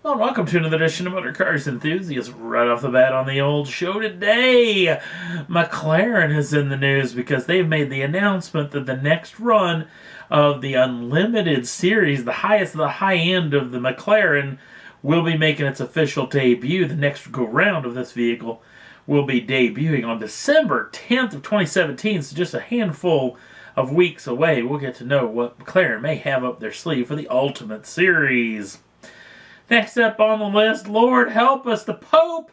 Well, welcome to another edition of Motor Cars Enthusiasts. Right off the bat on the old show today, McLaren is in the news because they've made the announcement that the next run of the Unlimited series, the highest of the high end of the McLaren, will be making its official debut. The next go-round of this vehicle will be debuting on December 10th of 2017, so just a handful of weeks away. We'll get to know what McLaren may have up their sleeve for the Ultimate Series. Next up on the list, Lord help us, the Pope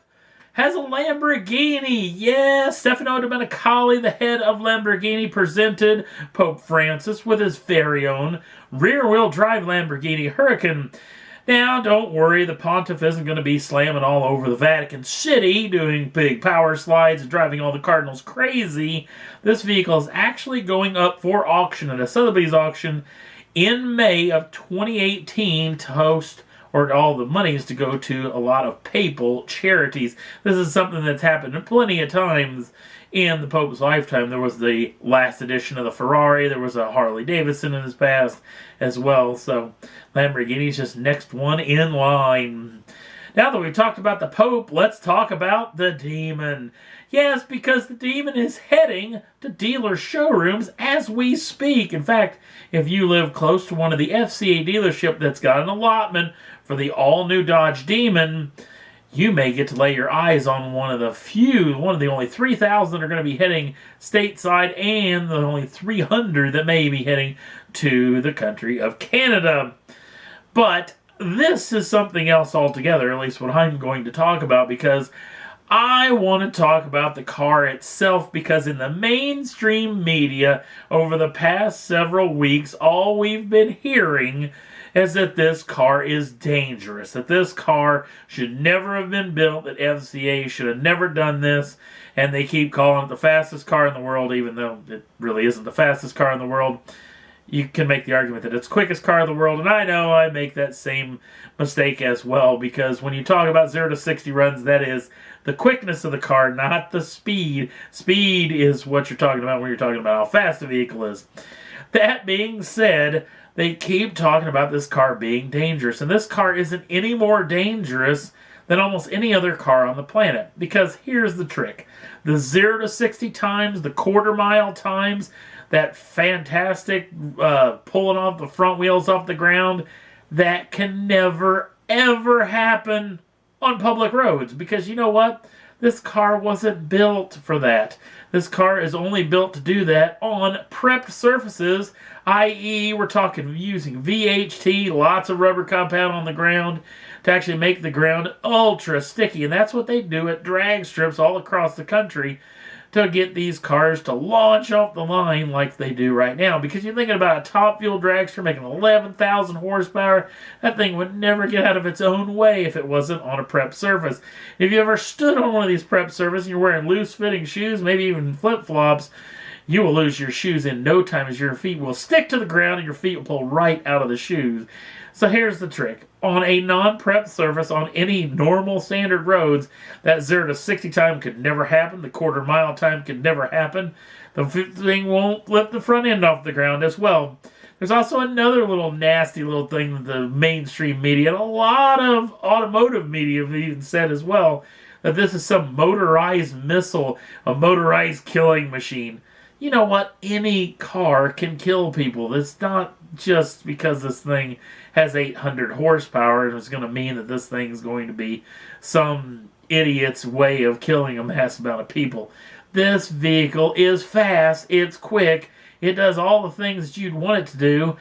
has a Lamborghini. Yes, Stefano Domenicali, the head of Lamborghini, presented Pope Francis with his very own rear-wheel drive Lamborghini Huracan. Now, don't worry, the Pontiff isn't going to be slamming all over the Vatican City, doing big power slides and driving all the cardinals crazy. This vehicle is actually going up for auction at a Sotheby's auction in May of 2018 to host, or all the money is to go to a lot of papal charities. This is something that's happened plenty of times in the Pope's lifetime. There was the last edition of the Ferrari. There was a Harley Davidson in his past as well. So Lamborghini's just next one in line. Now that we've talked about the Pope, let's talk about the Demon. Yes, because the Demon is heading to dealer showrooms as we speak. In fact, if you live close to one of the FCA dealership that's got an allotment for the all-new Dodge Demon, you may get to lay your eyes on one of the only 3,000 that are going to be heading stateside, and the only 300 that may be heading to the country of Canada. But this is something else altogether, at least what I'm going to talk about, because I want to talk about the car itself, because in the mainstream media over the past several weeks, all we've been hearing is that this car is dangerous, that this car should never have been built, that FCA should have never done this, and they keep calling it the fastest car in the world, even though it really isn't the fastest car in the world. You can make the argument that it's the quickest car in the world, and I know I make that same mistake as well, because when you talk about 0 to 60 runs, that is the quickness of the car, not the speed. Speed is what you're talking about when you're talking about how fast the vehicle is. That being said, they keep talking about this car being dangerous, and this car isn't any more dangerous than almost any other car on the planet, because here's the trick. The 0 to 60 times, the quarter-mile times, that fantastic pulling off the front wheels off the ground, that can never, ever happen on public roads, because you know what? This car wasn't built for that. This car is only built to do that on prepped surfaces, i.e. we're talking using VHT, lots of rubber compound on the ground to actually make the ground ultra sticky. And that's what they do at drag strips all across the country to get these cars to launch off the line like they do right now. Because you're thinking about a top fuel dragster making 11,000 horsepower. That thing would never get out of its own way if it wasn't on a prep surface. If you ever stood on one of these prep surfaces and you're wearing loose-fitting shoes, maybe even flip-flops, you will lose your shoes in no time, as your feet will stick to the ground and your feet will pull right out of the shoes. So here's the trick. On a non-prep surface, on any normal standard roads, that 0 to 60 time could never happen. The quarter-mile time could never happen. The thing won't lift the front end off the ground as well. There's also another little nasty little thing that the mainstream media and a lot of automotive media have even said as well, that this is some motorized missile, a motorized killing machine. You know what? Any car can kill people. It's not just because this thing has 800 horsepower and it's going to mean that this thing is going to be some idiot's way of killing a mass amount of people. This vehicle is fast, it's quick, it does all the things that you'd want it to do,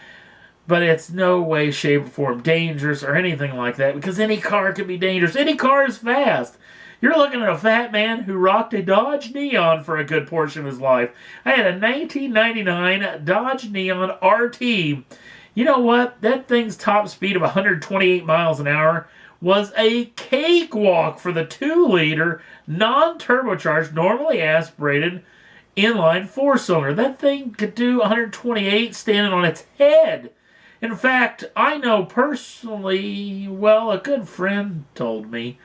but it's no way, shape, or form dangerous or anything like that, because any car can be dangerous. Any car is fast. You're looking at a fat man who rocked a Dodge Neon for a good portion of his life. I had a 1999 Dodge Neon RT. You know what? That thing's top speed of 128 miles an hour was a cakewalk for the 2-liter, non-turbocharged, normally aspirated, inline 4-cylinder. That thing could do 128 standing on its head. In fact, I know personally, well, a good friend told me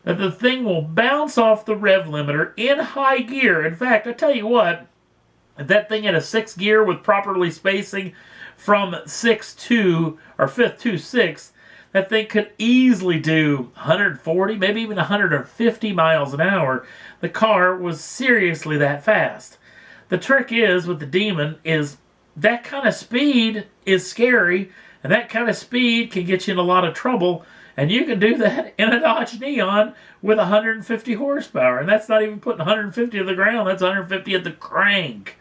that the thing will bounce off the rev limiter in high gear. In fact, I tell you what, if that thing had a 6th gear with properly spacing from 6 to, or 5th to 6th, That thing could easily do 140, maybe even 150 miles an hour. The car was seriously that fast. The trick is with the Demon is that kind of speed is scary, and that kind of speed can get you in a lot of trouble, and you can do that in a Dodge Neon with 150 horsepower, and that's not even putting 150 to the ground, that's 150 at the crank.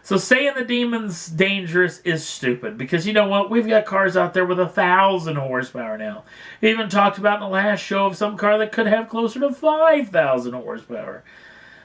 So saying the Demon's dangerous is stupid, because you know what? We've got cars out there with 1,000 horsepower now. We even talked about in the last show of some car that could have closer to 5,000 horsepower.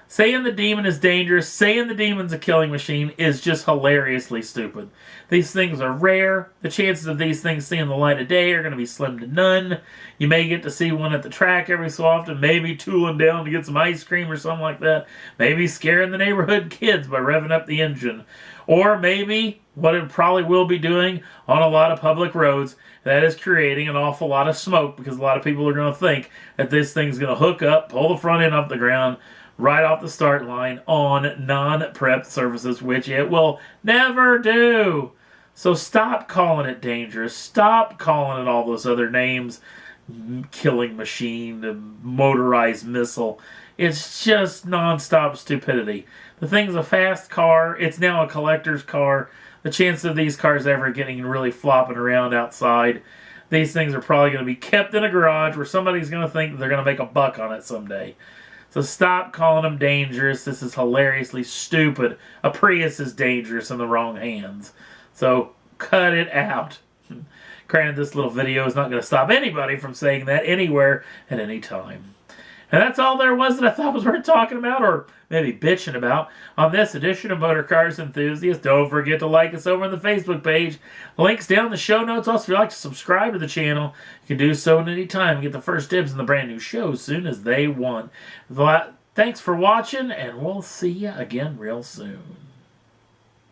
Saying the Demon is dangerous, saying the Demon's a killing machine is just hilariously stupid. These things are rare. The chances of these things seeing the light of day are going to be slim to none. You may get to see one at the track every so often, maybe tooling down to get some ice cream or something like that. Maybe scaring the neighborhood kids by revving up the engine. Or maybe what it probably will be doing on a lot of public roads, that is creating an awful lot of smoke, because a lot of people are going to think that this thing's going to hook up, pull the front end off the ground, right off the start line on non-prepped surfaces, which it will never do. So stop calling it dangerous. Stop calling it all those other names. Killing machine, motorized missile. It's just non-stop stupidity. The thing's a fast car. It's now a collector's car. The chance of these cars ever getting really flopping around outside, these things are probably going to be kept in a garage where somebody's going to think they're going to make a buck on it someday. So stop calling them dangerous. This is hilariously stupid. A Prius is dangerous in the wrong hands. So cut it out. Granted, this little video is not going to stop anybody from saying that anywhere at any time. And that's all there was that I thought was worth talking about, or maybe bitching about, on this edition of Motor Cars Enthusiast. Don't forget to like us over on the Facebook page. Links down in the show notes. Also, if you'd like to subscribe to the channel, you can do so at any time and get the first dibs on the brand new show as soon as they want. Thanks for watching, and we'll see you again real soon.